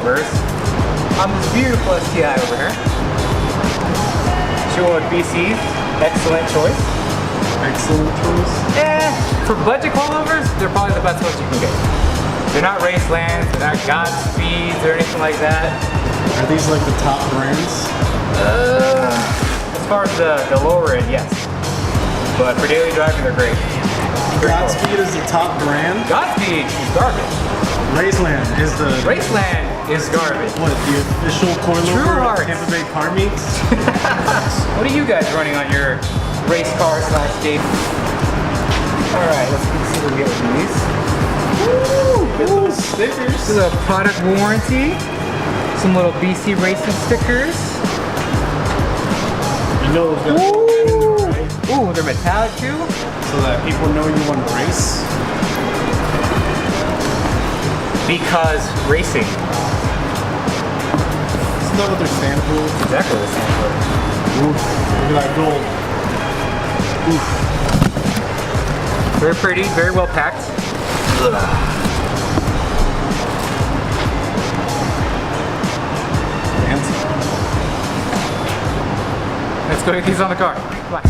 coilovers on this beautiful STI over here. She went with BC, excellent choice. Excellent choice. Yeah, for budget coilovers, they're probably the best ones you can get. They're not Racelands, they're not Godspeeds or anything like that. Are these like the top brands? As far as the lower end, yes. But for daily driving, they're great. Godspeed is the top brand. Godspeed is garbage. Raceland is the... Raceland is garbage. What, the official coilover of Tampa Bay car meets? What are you guys running on your race car / skate? Alright, let's see what we get with these. Woo! Get those stickers. This is a product warranty. Some little BC racing stickers. You know those guys go in, right? Ooh, they're metallic too? So that people know you want to race? Because racing. Isn't that what they're stand for? Exactly what they stand for. Oof. Look at that gold. Oof. Very pretty, very well packed. Fancy. Let's go get these on the car. Bye.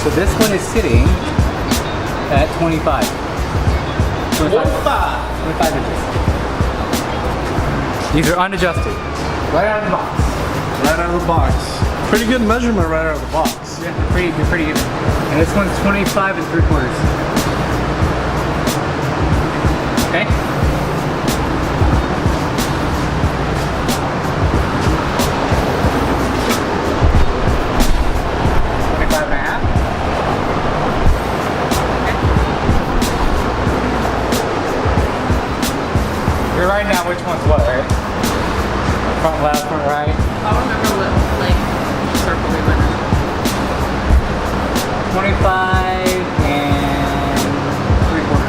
So this one is sitting at 25. 25 inches. These are unadjusted. Right out of the box. Right out of the box. Pretty good measurement right out of the box. Yeah, they're pretty even. And this one's 25 3/4. Okay? You're right now, which one's what, right? Front left, front right. I'll remember what, like, circle we went in. 25 and 3/4.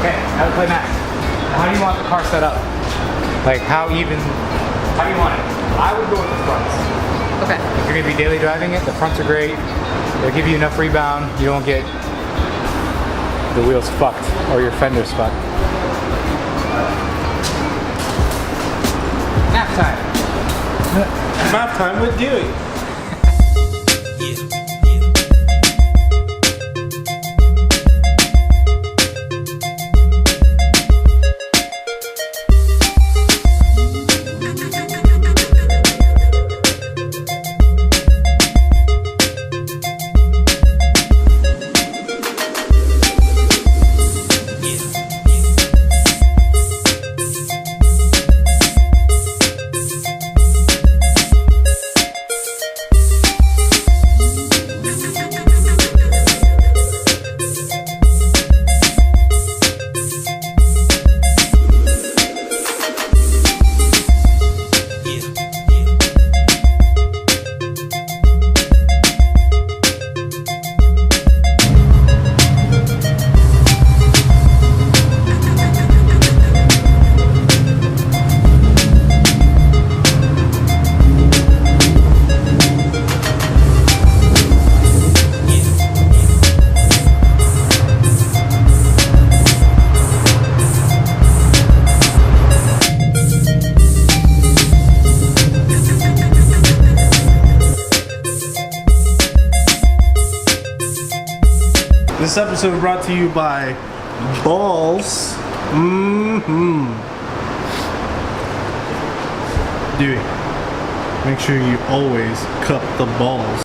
Okay, now to play math. Now, how do you want the car set up? Like, how do you want it? I would go with the fronts. Okay. If you're gonna be daily driving it, the fronts are great. They'll give you enough rebound. You don't get the wheels fucked or your fenders fucked. Nap time. Map time with Dewey. This episode brought to you by Balls. Dude, make sure you always cup the balls.